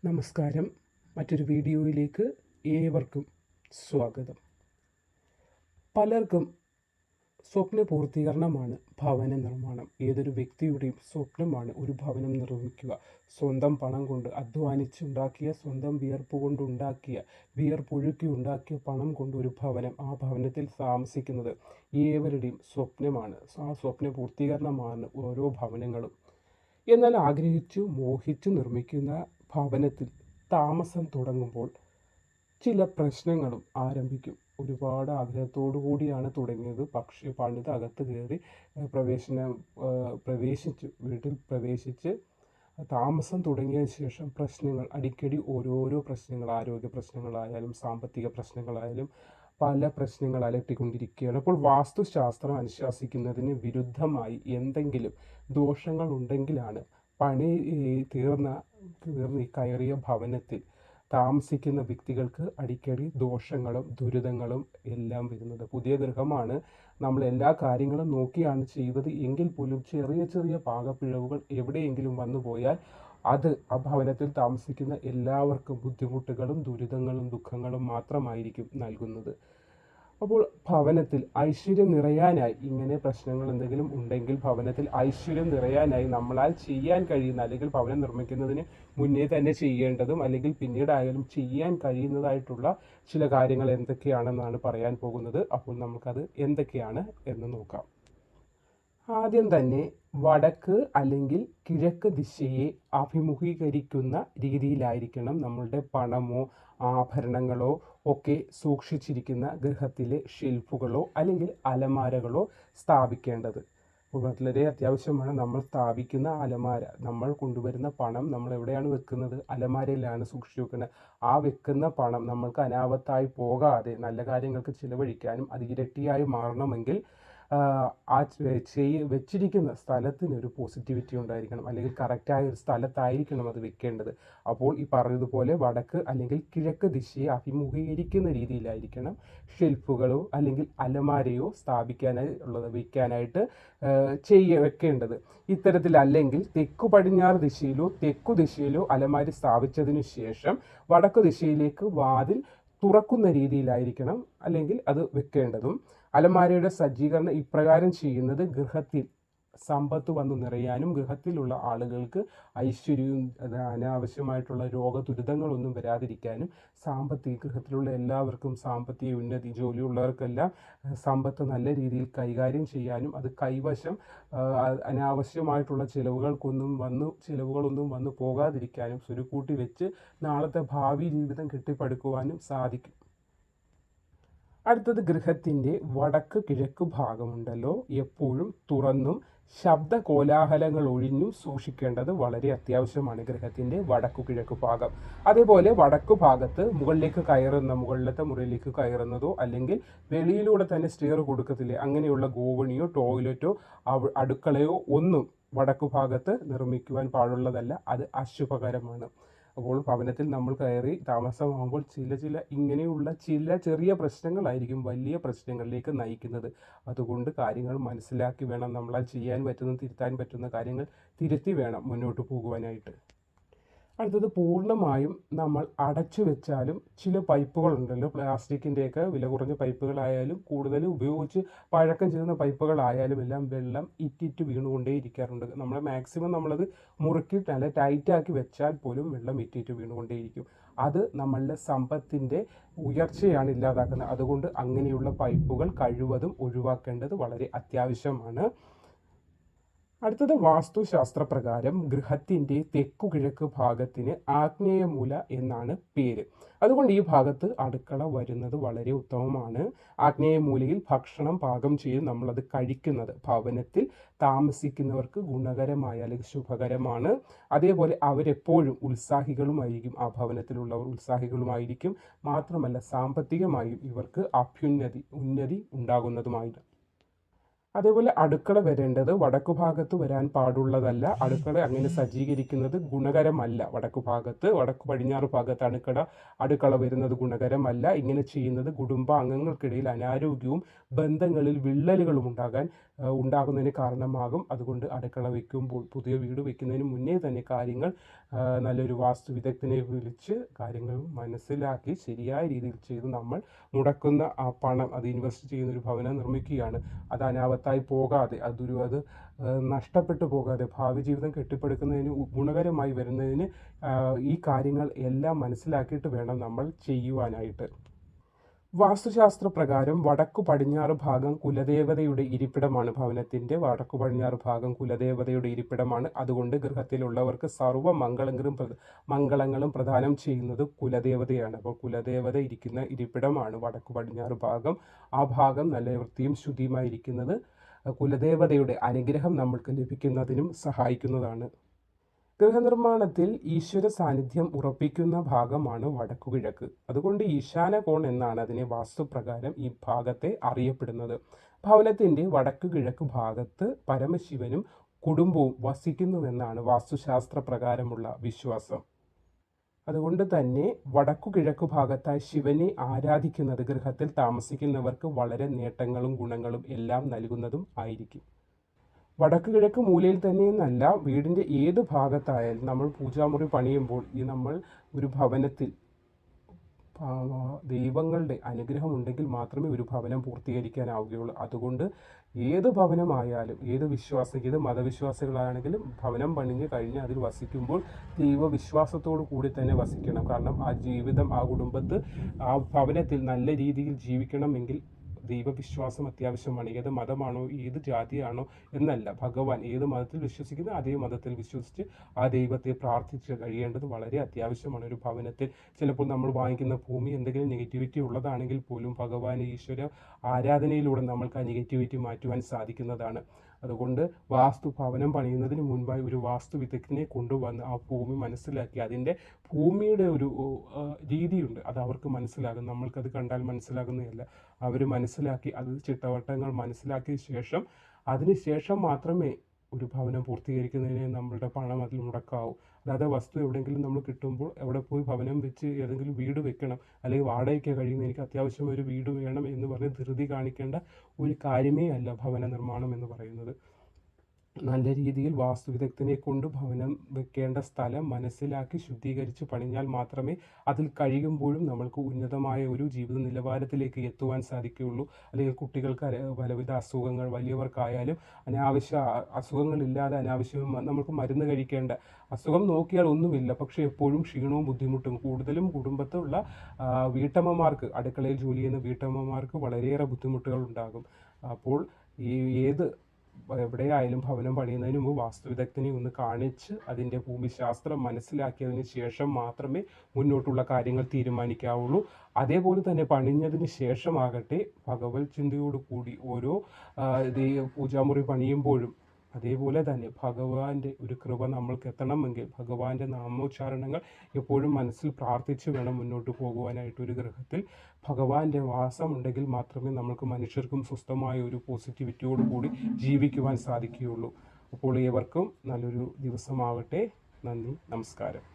നമസ്കാരം. മറ്റൊരു വീഡിയോയിലേക്ക് ഏവർക്കും സ്വാഗതം. പലർക്കും സ്വപ്ന പൂർത്തീകരണമാണ് ഭവന നിർമ്മാണം. ഏതൊരു വ്യക്തിയുടെയും സ്വപ്നമാണ് ഒരു ഭവനം നിർമ്മിക്കുക. സ്വന്തം പണം കൊണ്ട് അധ്വാനിച്ചുണ്ടാക്കിയ, സ്വന്തം വിയർപ്പ് കൊണ്ടുണ്ടാക്കിയ, വിയർപ്പൊഴുക്കി ഉണ്ടാക്കിയ പണം കൊണ്ട് ഒരു ഭവനം, ആ ഭവനത്തിൽ താമസിക്കുന്നത് ഏവരുടെയും സ്വപ്നമാണ്. ആ സ്വപ്ന പൂർത്തീകരണമാണ് ഓരോ ഭവനങ്ങളും. എന്നാൽ ആഗ്രഹിച്ചു മോഹിച്ചു നിർമ്മിക്കുന്ന ഭവനത്തിൽ താമസം തുടങ്ങുമ്പോൾ ചില പ്രശ്നങ്ങളും ആരംഭിക്കും. ഒരുപാട് ആഗ്രഹത്തോടു കൂടിയാണ് തുടങ്ങിയത്, പക്ഷേ പണിത് അകത്ത് കയറി വീട്ടിൽ പ്രവേശിച്ച് താമസം തുടങ്ങിയ ശേഷം പ്രശ്നങ്ങൾ അടിക്കടി ഓരോരോ പ്രശ്നങ്ങൾ, ആരോഗ്യ പ്രശ്നങ്ങളായാലും സാമ്പത്തിക പ്രശ്നങ്ങളായാലും പല പ്രശ്നങ്ങൾ അലട്ടിക്കൊണ്ടിരിക്കുകയാണ്. അപ്പോൾ വാസ്തുശാസ്ത്രം അനുശാസിക്കുന്നതിന് വിരുദ്ധമായി എന്തെങ്കിലും ദോഷങ്ങൾ ഉണ്ടെങ്കിലാണ് പണി തീർന്ന് കയറിയ ഭവനത്തിൽ താമസിക്കുന്ന വ്യക്തികൾക്ക് അടിക്കടി ദോഷങ്ങളും ദുരിതങ്ങളും എല്ലാം വരുന്നത്. പുതിയ ഗൃഹമാണ്, നമ്മൾ എല്ലാ കാര്യങ്ങളും നോക്കിയാണ് ചെയ്തത് എങ്കിൽ പോലും ചെറിയ ചെറിയ പാകപ്പിഴവുകൾ എവിടെയെങ്കിലും വന്നു പോയാൽ അത് ആ ഭവനത്തിൽ താമസിക്കുന്ന എല്ലാവർക്കും ബുദ്ധിമുട്ടുകളും ദുരിതങ്ങളും ദുഃഖങ്ങളും മാത്രമായിരിക്കും നൽകുന്നത്. അപ്പോൾ ഭവനത്തിൽ ഐശ്വര്യം നിറയാനായി ഇങ്ങനെ പ്രശ്നങ്ങൾ എന്തെങ്കിലും ഉണ്ടെങ്കിൽ ഭവനത്തിൽ ഐശ്വര്യം നിറയാനായി നമ്മളാൽ ചെയ്യാൻ കഴിയുന്ന, അല്ലെങ്കിൽ ഭവനം നിർമ്മിക്കുന്നതിന് മുന്നേ തന്നെ ചെയ്യേണ്ടതും അല്ലെങ്കിൽ പിന്നീടായാലും ചെയ്യാൻ കഴിയുന്നതായിട്ടുള്ള ചില കാര്യങ്ങൾ എന്തൊക്കെയാണെന്നാണ് പറയാൻ പോകുന്നത്. അപ്പോൾ നമുക്കത് എന്തൊക്കെയാണ് എന്ന് നോക്കാം. ആദ്യം തന്നെ വടക്ക് അല്ലെങ്കിൽ കിഴക്ക് ദിശയെ അഭിമുഖീകരിക്കുന്ന രീതിയിലായിരിക്കണം നമ്മളുടെ പണമോ ആഭരണങ്ങളോ ഒക്കെ സൂക്ഷിച്ചിരിക്കുന്ന ഗൃഹത്തിലെ ഷെൽഫുകളോ അല്ലെങ്കിൽ അലമാരകളോ സ്ഥാപിക്കേണ്ടത്. വളരെ അത്യാവശ്യമാണ് നമ്മൾ സ്ഥാപിക്കുന്ന അലമാര. നമ്മൾ കൊണ്ടുവരുന്ന പണം നമ്മൾ എവിടെയാണ് വെക്കുന്നത്? അലമാരയിലാണ് സൂക്ഷിച്ചു വെക്കുന്നത്. ആ വെക്കുന്ന പണം നമ്മൾക്ക് അനാവത്തായി പോകാതെ നല്ല കാര്യങ്ങൾക്ക് ചിലവഴിക്കാനും അത് ഇരട്ടിയായി മാറണമെങ്കിൽ വെച്ചിരിക്കുന്ന സ്ഥലത്തിന് ഒരു പോസിറ്റിവിറ്റി ഉണ്ടായിരിക്കണം, അല്ലെങ്കിൽ കറക്റ്റായ ഒരു സ്ഥലത്തായിരിക്കണം അത് വെക്കേണ്ടത്. അപ്പോൾ ഈ പറഞ്ഞതുപോലെ വടക്ക് അല്ലെങ്കിൽ കിഴക്ക് ദിശയെ അഭിമുഖീകരിക്കുന്ന രീതിയിലായിരിക്കണം ഷെൽഫുകളോ അല്ലെങ്കിൽ അലമാരയോ വെക്കാനായിട്ട് വെക്കേണ്ടത്. ഇത്തരത്തിലല്ലെങ്കിൽ തെക്കു പടിഞ്ഞാറ് ദിശയിലോ തെക്കു ദിശയിലോ അലമാരി സ്ഥാപിച്ചതിനു ശേഷം വടക്കു ദിശയിലേക്ക് വാതിൽ തുറക്കുന്ന രീതിയിലായിരിക്കണം അല്ലെങ്കിൽ അത് വെക്കേണ്ടതും. അലമാരയുടെ സജ്ജീകരണം ഇപ്രകാരം ചെയ്യുന്നത് ഗൃഹത്തിൽ സമ്പത്ത് വന്നു നിറയാനും ഗൃഹത്തിലുള്ള ആളുകൾക്ക് ഐശ്വര്യവും അനാവശ്യമായിട്ടുള്ള രോഗദുരിതങ്ങളൊന്നും വരാതിരിക്കാനും ഗൃഹത്തിലുള്ള എല്ലാവർക്കും സാമ്പത്തിക ഉന്നതി, ജോലിയുള്ളവർക്കെല്ലാം സമ്പത്ത് നല്ല രീതിയിൽ കൈകാര്യം ചെയ്യാനും അത് കൈവശം അനാവശ്യമായിട്ടുള്ള ചിലവുകളൊന്നും വന്നു പോകാതിരിക്കാനും സ്വരുക്കൂട്ടി വെച്ച് നാളത്തെ ഭാവി ജീവിതം കെട്ടിപ്പടുക്കുവാനും സാധിക്കും. അടുത്തത്, ഗൃഹത്തിൻ്റെ വടക്ക് കിഴക്ക് ഭാഗമുണ്ടല്ലോ, എപ്പോഴും തുറന്നും ശബ്ദ കോലാഹലങ്ങൾ ഒഴിഞ്ഞും സൂക്ഷിക്കേണ്ടത് വളരെ അത്യാവശ്യമാണ് ഗൃഹത്തിൻ്റെ വടക്കു കിഴക്ക് ഭാഗം. അതേപോലെ വടക്കു ഭാഗത്ത് മുകളിലത്തെ മുറിയിലേക്ക് കയറുന്നതോ അല്ലെങ്കിൽ വെളിയിലൂടെ തന്നെ സ്റ്റെയർ കൊടുക്കത്തില്ലേ, അങ്ങനെയുള്ള ഗോവണിയോ ടോയ്ലറ്റോ അടുക്കളയോ ഒന്നും വടക്കു ഭാഗത്ത് നിർമ്മിക്കുവാൻ പാടുള്ളതല്ല. അത് അശുഭകരമാണ്. അപ്പോൾ ഭവനത്തിൽ നമ്മൾ കയറി താമസമാകുമ്പോൾ ഇങ്ങനെയുള്ള ചില ചെറിയ പ്രശ്നങ്ങളായിരിക്കും വലിയ പ്രശ്നങ്ങളിലേക്ക് നയിക്കുന്നത്. അതുകൊണ്ട് കാര്യങ്ങൾ മനസ്സിലാക്കി വേണം നമ്മളാൽ ചെയ്യാൻ പറ്റുന്ന, തിരുത്താൻ പറ്റുന്ന കാര്യങ്ങൾ തിരുത്തി വേണം മുന്നോട്ട് പോകുവാനായിട്ട്. അടുത്തത്, പൂർണ്ണമായും നമ്മൾ അടച്ചു വെച്ചാലും ചില പൈപ്പുകളുണ്ടല്ലോ, പ്ലാസ്റ്റിക്കിൻ്റെയൊക്കെ വില കുറഞ്ഞ പൈപ്പുകളായാലും കൂടുതൽ ഉപയോഗിച്ച് പഴക്കം ചെയ്യുന്ന പൈപ്പുകളായാലും എല്ലാം വെള്ളം ഇറ്റിറ്റ് വീണുകൊണ്ടേ ഇരിക്കാറുണ്ട്. മാക്സിമം നമ്മളത് മുറുക്കി നല്ല ടൈറ്റാക്കി വെച്ചാൽ പോലും വെള്ളം ഇറ്റിറ്റ് വീണുകൊണ്ടേയിരിക്കും. അത് നമ്മളുടെ സമ്പത്തിൻ്റെ ഉയർച്ചയാണ് ഇല്ലാതാക്കുന്നത്. അതുകൊണ്ട് അങ്ങനെയുള്ള പൈപ്പുകൾ കഴിവതും ഒഴിവാക്കേണ്ടത് വളരെ അത്യാവശ്യമാണ്. അടുത്തത്, വാസ്തുശാസ്ത്രപ്രകാരം ഗൃഹത്തിൻ്റെ തെക്കു കിഴക്ക് ഭാഗത്തിന് ആഗ്നേയമൂല എന്നാണ് പേര്. അതുകൊണ്ട് ഈ ഭാഗത്ത് അടുക്കള വരുന്നത് വളരെ ഉത്തമമാണ്. ആഗ്നേയമൂലയിൽ ഭക്ഷണം പാകം ചെയ്ത് നമ്മളത് കഴിക്കുന്നത് ഭവനത്തിൽ താമസിക്കുന്നവർക്ക് ഗുണകരമായ അല്ലെങ്കിൽ ശുഭകരമാണ്. അതേപോലെ അവരെപ്പോഴും ഉത്സാഹികളുമായിരിക്കും, ആ ഭവനത്തിലുള്ളവർ ഉത്സാഹികളുമായിരിക്കും. മാത്രമല്ല സാമ്പത്തികമായും ഇവർക്ക് ഉന്നതി ഉണ്ടാകുന്നതുമായിട്ട്. അതേപോലെ അടുക്കള വരേണ്ടത് വടക്കു ഭാഗത്ത് വരാൻ പാടുള്ളതല്ല. അടുക്കള അങ്ങനെ സജ്ജീകരിക്കുന്നത് ഗുണകരമല്ല. വടക്കു പടിഞ്ഞാറ് ഭാഗത്ത് അടുക്കള വരുന്നത് ഗുണകരമല്ല. ഇങ്ങനെ ചെയ്യുന്നത് കുടുംബാംഗങ്ങൾക്കിടയിൽ അനാരോഗ്യവും ബന്ധങ്ങളിൽ വിള്ളലുകളും ഉണ്ടാകാൻ ഉണ്ടാകുന്നതിന് കാരണമാകും. അതുകൊണ്ട് അടുക്കള വയ്ക്കുമ്പോൾ, പുതിയ വീട് വയ്ക്കുന്നതിന് മുന്നേ തന്നെ കാര്യങ്ങൾ നല്ലൊരു വാസ്തു വിദഗ്ധനെ വിളിച്ച് കാര്യങ്ങൾ മനസ്സിലാക്കി ശരിയായ രീതിയിൽ ചെയ്ത് നമ്മൾ മുടക്കുന്ന ആ പണം അത് ഇൻവെസ്റ്റ് ചെയ്യുന്ന ഒരു ഭവനം നിർമ്മിക്കുകയാണ്. അത് അനാവത്തായി പോകാതെ, അത് നഷ്ടപ്പെട്ടു പോകാതെ ഭാവി ജീവിതം കെട്ടിപ്പടുക്കുന്നതിന് ഗുണകരമായി വരുന്നതിന് ഈ കാര്യങ്ങൾ എല്ലാം മനസ്സിലാക്കിയിട്ട് വേണം നമ്മൾ ചെയ്യുവാനായിട്ട്. വാസ്തുശാസ്ത്ര പ്രകാരം വടക്കു പടിഞ്ഞാറ് ഭാഗം കുലദേവതയുടെ ഇരിപ്പിടമാണ്. ഭവനത്തിൻ്റെ വടക്കു പടിഞ്ഞാറ് ഭാഗം കുലദേവതയുടെ ഇരിപ്പിടമാണ്. അതുകൊണ്ട് ഗൃഹത്തിലുള്ളവർക്ക് സർവ്വ മംഗളങ്ങളും പ്രദാനം ചെയ്യുന്നത് കുലദേവതയാണ്. അപ്പോൾ കുലദേവത ഇരിക്കുന്ന ഇരിപ്പിടമാണ് വടക്കു പടിഞ്ഞാറ് ഭാഗം. ആ ഭാഗം നല്ല വൃത്തിയും ശുദ്ധിയുമായിരിക്കുന്നത് കുലദേവതയുടെ അനുഗ്രഹം നമ്മൾക്ക് ലഭിക്കുന്നതിനും സഹായിക്കുന്നതാണ്. ഗൃഹനിർമ്മാണത്തിൽ ഈശ്വര സാന്നിധ്യം ഉറപ്പിക്കുന്ന ഭാഗമാണ് വടക്കുകിഴക്ക്. അതുകൊണ്ട് ഈശാന കോൺ എന്നാണ് അതിനെ വാസ്തുപ്രകാരം ഈ ഭാഗത്തെ അറിയപ്പെടുന്നത്. ഭവനത്തിൻ്റെ വടക്കുകിഴക്ക് ഭാഗത്ത് പരമശിവനും കുടുംബവും വസിക്കുന്നുവെന്നാണ് വാസ്തുശാസ്ത്ര പ്രകാരമുള്ള വിശ്വാസം. അതുകൊണ്ട് തന്നെ വടക്കുകിഴക്ക് ഭാഗത്തായി ശിവനെ ആരാധിക്കുന്നത് ഗൃഹത്തിൽ താമസിക്കുന്നവർക്ക് വളരെ നേട്ടങ്ങളും ഗുണങ്ങളും എല്ലാം നൽകുന്നതും ആയിരിക്കും. വടക്ക് കിഴക്ക് മൂലയിൽ തന്നെയെന്നല്ല, വീടിൻ്റെ ഏത് ഭാഗത്തായാലും നമ്മൾ പൂജാമുറി പണിയുമ്പോൾ നമ്മൾ ഒരു ഭവനത്തിൽ ദൈവങ്ങളുടെ അനുഗ്രഹം ഉണ്ടെങ്കിൽ മാത്രമേ ഒരു ഭവനം പൂർത്തീകരിക്കാനാവുകയുള്ളൂ. അതുകൊണ്ട് ഏത് ഭവനമായാലും, ഏത് മതവിശ്വാസികളാണെങ്കിലും ഭവനം പണിഞ്ഞ് കഴിഞ്ഞ് അതിൽ വസിക്കുമ്പോൾ ദൈവവിശ്വാസത്തോടു കൂടി തന്നെ വസിക്കണം. കാരണം ആ ജീവിതം, ആ കുടുംബത്ത്, ആ ഭവനത്തിൽ നല്ല രീതിയിൽ ജീവിക്കണമെങ്കിൽ ദൈവവിശ്വാസം അത്യാവശ്യമാണ്. ഏത് മതമാണോ, ഏത് ജാതിയാണോ എന്നല്ല, ഭഗവാൻ ഏത് മതത്തിൽ വിശ്വസിക്കുന്നു അതേ മതത്തിൽ വിശ്വസിച്ച് ആ ദൈവത്തെ പ്രാർത്ഥിച്ച് കഴിയേണ്ടത് വളരെ അത്യാവശ്യമാണ് ഒരു ഭവനത്തിൽ. ചിലപ്പോൾ നമ്മൾ വാങ്ങിക്കുന്ന ഭൂമി എന്തെങ്കിലും നെഗറ്റിവിറ്റി ഉള്ളതാണെങ്കിൽ പോലും ഭഗവാൻ, ഈശ്വര ആരാധനയിലൂടെ നമ്മൾക്ക് ആ നെഗറ്റിവിറ്റി മാറ്റുവാൻ സാധിക്കുന്നതാണ്. അതുകൊണ്ട് ഭവനം പണിയുന്നതിന് മുൻപായി ഒരു വാസ്തു വിദഗ്ധനെ കൊണ്ടുവന്ന് ആ ഭൂമി മനസ്സിലാക്കി, അതിൻ്റെ ഭൂമിയുടെ ഒരു രീതിയുണ്ട്, അത് അവർക്ക് മനസ്സിലാകും. നമ്മൾക്കത് കണ്ടാൽ മനസ്സിലാകുന്നതല്ല. അവർ മനസ്സിലാക്കി, അത് ചിട്ടവട്ടങ്ങൾ മനസ്സിലാക്കിയ ശേഷം അതിനുശേഷം മാത്രമേ ഒരു ഭവനം പൂർത്തീകരിക്കുന്നതിന് നമ്മളുടെ പണം അതിൽ മുടക്കാവൂ. അല്ലാതെ വസ്തു എവിടെയെങ്കിലും നമ്മൾ കിട്ടുമ്പോൾ എവിടെ പോയി ഭവനം വെച്ച് ഏതെങ്കിലും വീട് വെക്കണം, അല്ലെങ്കിൽ വാടകയ്ക്ക് കഴിയുന്ന എനിക്ക് അത്യാവശ്യം ഒരു വീട് വേണം എന്ന് പറഞ്ഞ് ധൃതി കാണിക്കേണ്ട ഒരു കാര്യമേ അല്ല ഭവന നിർമ്മാണം എന്ന് പറയുന്നത്. നല്ല രീതിയിൽ വാസ്തുവിദഗ്ധനെ കൊണ്ട് ഭവനം വെക്കേണ്ട സ്ഥലം മനസ്സിലാക്കി ശുദ്ധീകരിച്ച് പണിഞ്ഞാൽ മാത്രമേ അതിൽ കഴിയുമ്പോഴും നമ്മൾക്ക് ഉന്നതമായ ഒരു ജീവിത നിലവാരത്തിലേക്ക് എത്തുവാൻ സാധിക്കുകയുള്ളൂ. അല്ലെങ്കിൽ കുട്ടികൾക്ക് പലവിധ അസുഖങ്ങൾ, വലിയവർക്കായാലും അനാവശ്യ അസുഖങ്ങളില്ലാതെ അനാവശ്യം നമുക്ക് മരുന്ന് കഴിക്കേണ്ട, അസുഖം നോക്കിയാൽ ഒന്നുമില്ല, പക്ഷേ എപ്പോഴും ക്ഷീണവും ബുദ്ധിമുട്ടും. കൂടുതലും കുടുംബത്തിലുള്ള വീട്ടമ്മമാർക്ക്, അടുക്കളയിൽ ജോലി ചെയ്യുന്ന വീട്ടമ്മമാർക്ക് വളരെയേറെ ബുദ്ധിമുട്ടുകൾ ഉണ്ടാകും. അപ്പോൾ എവിടെയായാലും ഭവനം പണിയുന്നതിന് മുമ്പ് വാസ്തുവിദഗ്ധനെ ഒന്ന് കാണിച്ച് അതിൻ്റെ ഭൂമിശാസ്ത്രം മനസ്സിലാക്കിയതിന് ശേഷം മാത്രമേ മുന്നോട്ടുള്ള കാര്യങ്ങൾ തീരുമാനിക്കാവുള്ളൂ. അതേപോലെ തന്നെ പണിഞ്ഞതിന് ശേഷമാകട്ടെ ഭഗവത് ചിന്തയോടുകൂടി ഓരോ പൂജാമുറി പണിയുമ്പോഴും അതേപോലെ തന്നെ ഭഗവാന്റെ ഒരു കൃപ നമ്മൾക്ക് എത്തണമെങ്കിൽ ഭഗവാന്റെ നാമോച്ചാരണങ്ങൾ എപ്പോഴും മനസ്സിൽ പ്രാർത്ഥിച്ച് വേണം മുന്നോട്ട് പോകുവാനായിട്ട്. ഒരു ഗൃഹത്തിൽ ഭഗവാന്റെ വാസമുണ്ടെങ്കിൽ മാത്രമേ നമുക്ക് മനുഷ്യർക്കും സ്വസ്ഥമായ ഒരു പോസിറ്റിവിറ്റിയോടുകൂടി ജീവിക്കുവാൻ സാധിക്കുകയുള്ളൂ. അപ്പോൾ ഏവർക്കും നല്ലൊരു ദിവസമാവട്ടെ. നന്ദി, നമസ്കാരം.